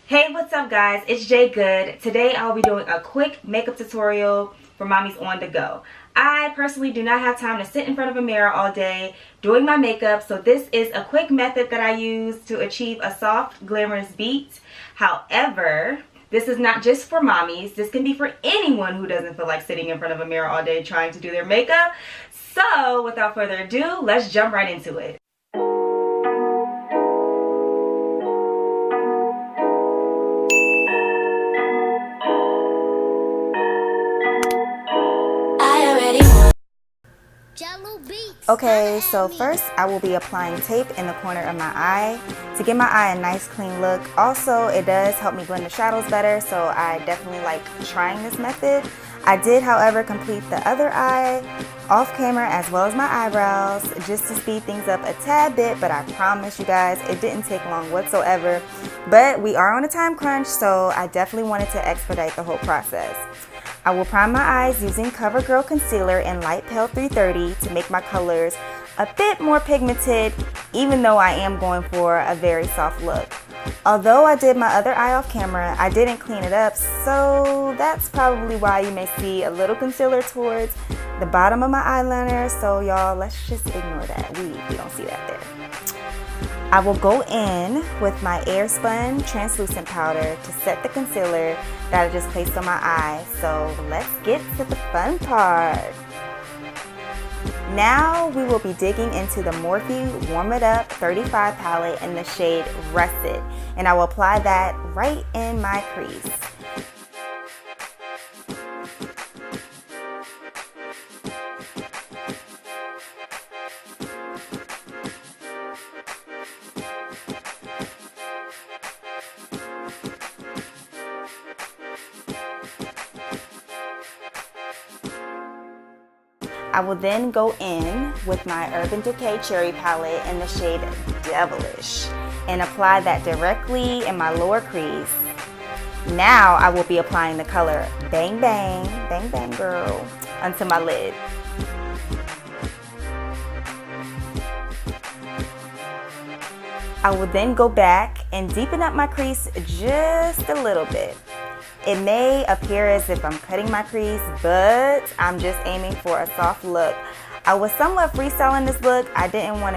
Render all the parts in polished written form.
Hey, what's up guys? It's JayeeGood. Today I'll be doing a quick makeup tutorial for mommies on the go. I personally do not have time to sit in front of a mirror all day doing my makeup, so this is a quick method that I use to achieve a soft, glamorous beat. However, this is not just for mommies. This can be for anyone who doesn't feel like sitting in front of a mirror all day trying to do their makeup. So without further ado, let's jump right into it. Okay, so first I will be applying tape in the corner of my eye to give my eye a nice clean look. Also, it does help me blend the shadows better, so I definitely like trying this method. I did, however, complete the other eye off camera as well as my eyebrows just to speed things up a tad bit, but I promise you guys it didn't take long whatsoever. But we are on a time crunch, so I definitely wanted to expedite the whole process. I will prime my eyes using CoverGirl Concealer in Light Pale 330 to make my colors a bit more pigmented, even though I am going for a very soft look. Although I did my other eye off camera, I didn't clean it up, so that's probably why you may see a little concealer towards the bottom of my eyeliner. So y'all, let's just ignore that. We don't see that there. I will go in with my Airspun translucent powder to set the concealer that I just placed on my eye. So let's get to the fun part. Now we will be digging into the Morphe Warm It Up 35 palette in the shade Russet, and I will apply that right in my crease. I will then go in with my Urban Decay Cherry palette in the shade Devilish and apply that directly in my lower crease. Now I will be applying the color Bang Bang, Bang Bang Girl onto my lid. I will then go back and deepen up my crease just a little bit. It may appear as if I'm cutting my crease, but I'm just aiming for a soft look. I was somewhat freestyling this look. I didn't want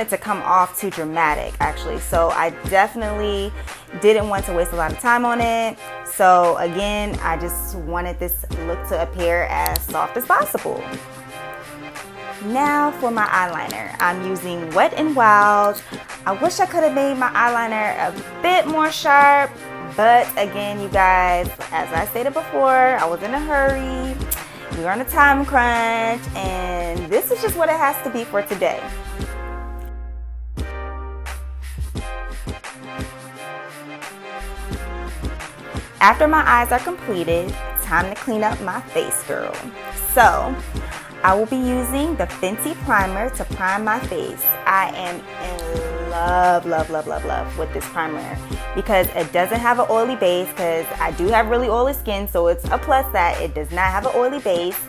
it to come off too dramatic, actually. So I definitely didn't want to waste a lot of time on it. So again, I just wanted this look to appear as soft as possible. Now for my eyeliner, I'm using Wet n Wild. I wish I could have made my eyeliner a bit more sharp, but again, you guys, as I stated before, I was in a hurry. We were on a time crunch, and this is just what it has to be for today. After my eyes are completed, time to clean up my face, girl. So I will be using the Fenty primer to prime my face. I am in love with this primer because it doesn't have an oily base, because I do have really oily skin, so it's a plus that it does not have an oily base,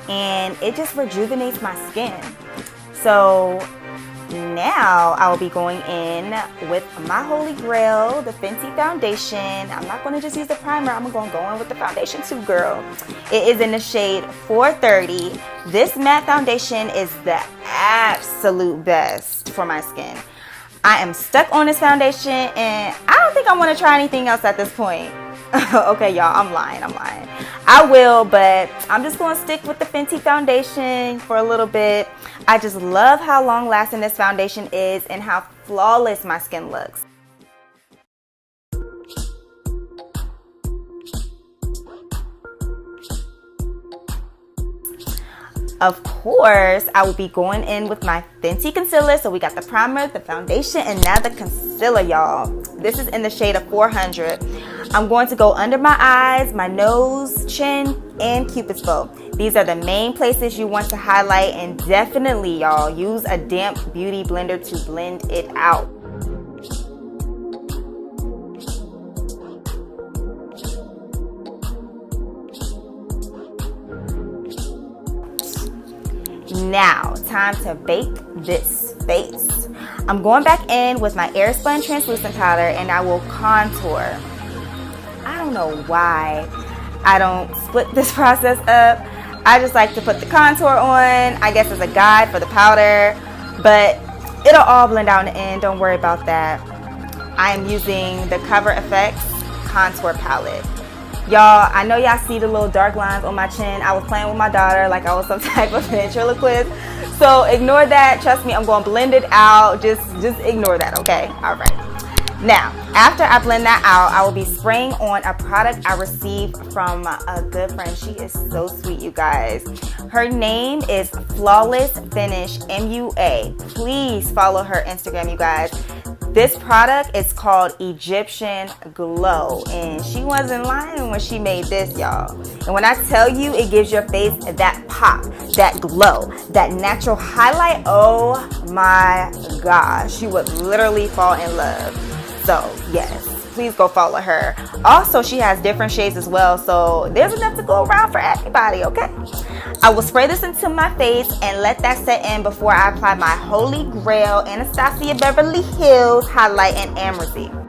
and it just rejuvenates my skin. So now I will be going in with my holy grail, the Fenty foundation. I'm not going to just use the primer, I'm going to go in with the foundation too, girl. It is in the shade 430. This matte foundation is the absolute best for my skin. I am stuck on this foundation, and I don't think I want to try anything else at this point. Okay, y'all, I'm lying. I will, but I'm just going to stick with the Fenty foundation for a little bit. I just love how long lasting this foundation is and how flawless my skin looks. Of course, I will be going in with my Fenty concealer. So we got the primer, the foundation, and now the concealer, y'all. This is in the shade of 400. I'm going to go under my eyes, my nose, chin, and Cupid's bow. These are the main places you want to highlight, and definitely, y'all, use a damp beauty blender to blend it out. Now, time to bake this face. I'm going back in with my Airspun translucent powder and I will contour. I don't know why I don't split this process up. I just like to put the contour on, I guess as a guide for the powder, but it'll all blend out in the end, don't worry about that. I am using the Cover FX contour palette. Y'all, I know y'all see the little dark lines on my chin. I was playing with my daughter like I was some type of ventriloquist. So ignore that. Trust me, I'm going to blend it out. Just ignore that, okay? All right. Now, after I blend that out, I will be spraying on a product I received from a good friend. She is so sweet, you guys. Her name is Flawless Finish MUA. Please follow her Instagram, you guys. This product is called Egyptian Glow, and she wasn't lying when she made this, y'all. And when I tell you it gives your face that pop, that glow, that natural highlight, oh my gosh, you would literally fall in love. So yes, please go follow her. Also, she has different shades as well, so there's enough to go around for everybody, okay? I will spray this into my face and let that set in before I apply my Holy Grail Anastasia Beverly Hills highlight in Amazing.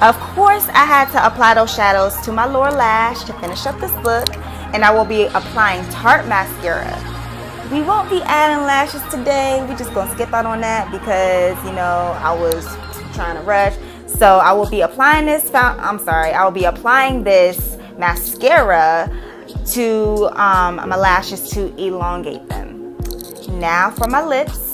Of course, I had to apply those shadows to my lower lash to finish up this look, and I will be applying Tarte mascara. We won't be adding lashes today. We're just gonna skip out on that because, you know, I was trying to rush. So I will be applying this. I will be applying this mascara to my lashes to elongate them. Now for my lips.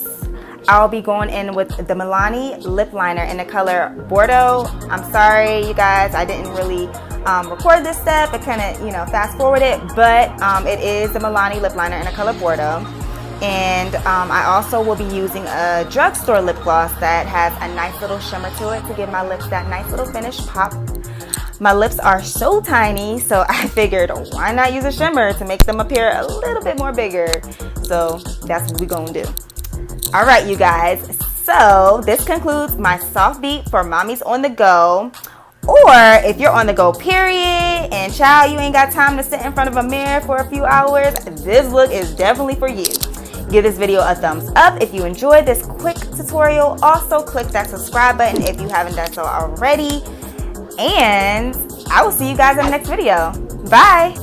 I'll be going in with the Milani lip liner in the color Bordeaux. I'm sorry, you guys, I didn't really record this step. It kind of, you know, fast forward it, but it is the Milani lip liner in the color Bordeaux. And I also will be using a drugstore lip gloss that has a nice little shimmer to it to give my lips that nice little finish pop. My lips are so tiny, so I figured why not use a shimmer to make them appear a little bit more bigger. So that's what we're gonna do. All right, you guys, so this concludes my soft beat for mommies on the go. Or if you're on the go period and child, you ain't got time to sit in front of a mirror for a few hours, this look is definitely for you. Give this video a thumbs up if you enjoyed this quick tutorial. Also click that subscribe button if you haven't done so already. And I will see you guys in the next video. Bye.